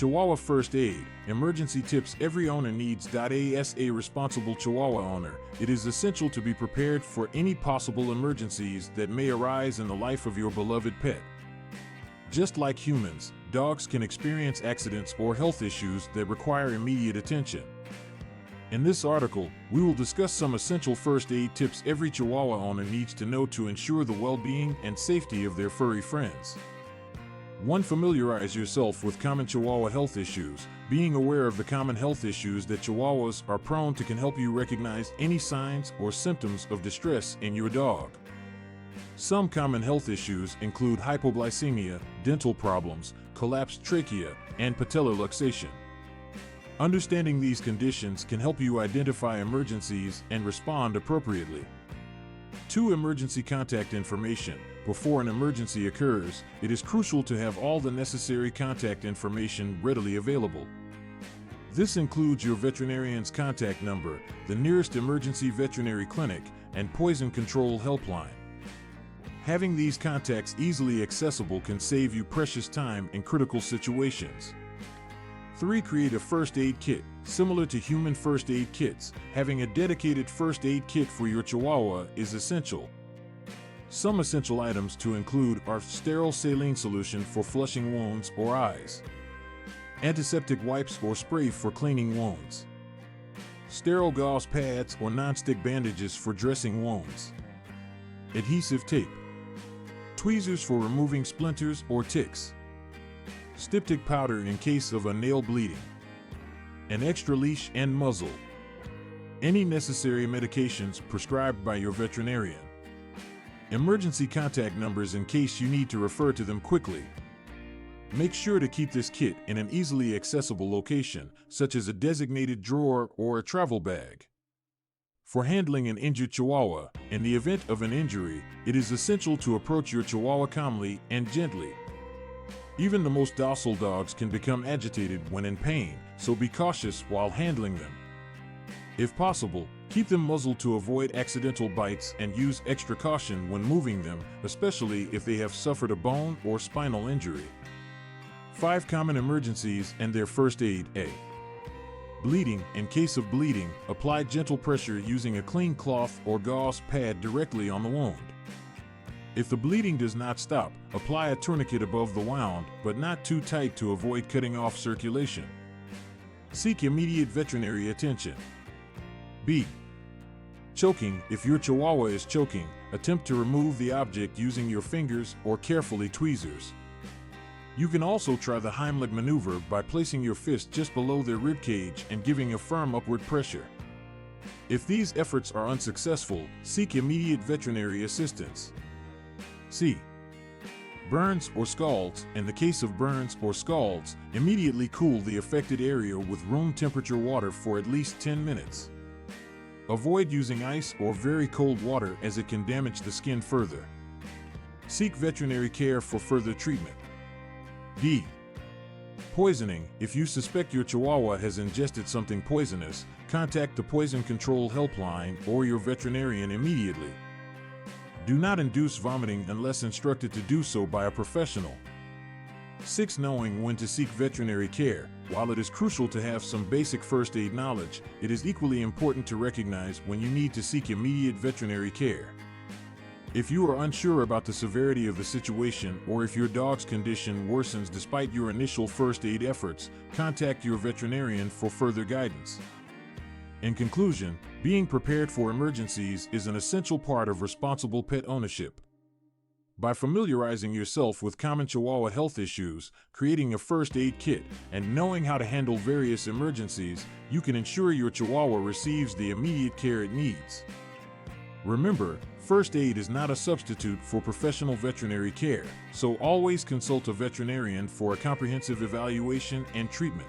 Chihuahua First Aid, emergency tips every owner needs. As a responsible Chihuahua owner, it is essential to be prepared for any possible emergencies that may arise in the life of your beloved pet. Just like humans, dogs can experience accidents or health issues that require immediate attention. In this article, we will discuss some essential first aid tips every Chihuahua owner needs to know to ensure the well-being and safety of their furry friends. 1. Familiarize yourself with common Chihuahua health issues. Being aware of the common health issues that Chihuahuas are prone to can help you recognize any signs or symptoms of distress in your dog. Some common health issues include hypoglycemia, dental problems, collapsed trachea, and patellar luxation. Understanding these conditions can help you identify emergencies and respond appropriately. 2. Emergency contact information. Before an emergency occurs, it is crucial to have all the necessary contact information readily available. This includes your veterinarian's contact number, the nearest emergency veterinary clinic, and poison control helpline. Having these contacts easily accessible can save you precious time in critical situations. 3. Create a first aid kit. Similar to human first aid kits, having a dedicated first aid kit for your Chihuahua is essential. Some essential items to include are sterile saline solution for flushing wounds or eyes, antiseptic wipes or spray for cleaning wounds, sterile gauze pads or non-stick bandages for dressing wounds, adhesive tape, tweezers for removing splinters or ticks, styptic powder in case of a nail bleeding, an extra leash and muzzle, any necessary medications prescribed by your veterinarian, emergency contact numbers in case you need to refer to them quickly. Make sure to keep this kit in an easily accessible location, such as a designated drawer or a travel bag. For handling an injured Chihuahua, in the event of an injury, it is essential to approach your Chihuahua calmly and gently. Even the most docile dogs can become agitated when in pain, so be cautious while handling them. If possible, keep them muzzled to avoid accidental bites and use extra caution when moving them, especially if they have suffered a bone or spinal injury. 5. Common emergencies and their first aid. A. Bleeding. In case of bleeding, apply gentle pressure using a clean cloth or gauze pad directly on the wound. If the bleeding does not stop, apply a tourniquet above the wound, but not too tight to avoid cutting off circulation. Seek immediate veterinary attention. B. Choking. If your Chihuahua is choking, attempt to remove the object using your fingers or carefully tweezers. You can also try the Heimlich maneuver by placing your fist just below their ribcage and giving a firm upward pressure. If these efforts are unsuccessful, seek immediate veterinary assistance. C. Burns or scalds. In the case of burns or scalds, immediately cool the affected area with room temperature water for at least 10 minutes. Avoid using ice or very cold water as it can damage the skin further. Seek veterinary care for further treatment. D. Poisoning. If you suspect your Chihuahua has ingested something poisonous, contact the poison control helpline or your veterinarian immediately. Do not induce vomiting unless instructed to do so by a professional. 6. Knowing when to seek veterinary care. While it is crucial to have some basic first aid knowledge, it is equally important to recognize when you need to seek immediate veterinary care. If you are unsure about the severity of the situation or if your dog's condition worsens despite your initial first aid efforts, contact your veterinarian for further guidance. In conclusion, being prepared for emergencies is an essential part of responsible pet ownership. By familiarizing yourself with common Chihuahua health issues, creating a first aid kit, and knowing how to handle various emergencies, you can ensure your Chihuahua receives the immediate care it needs. Remember, first aid is not a substitute for professional veterinary care, so always consult a veterinarian for a comprehensive evaluation and treatment.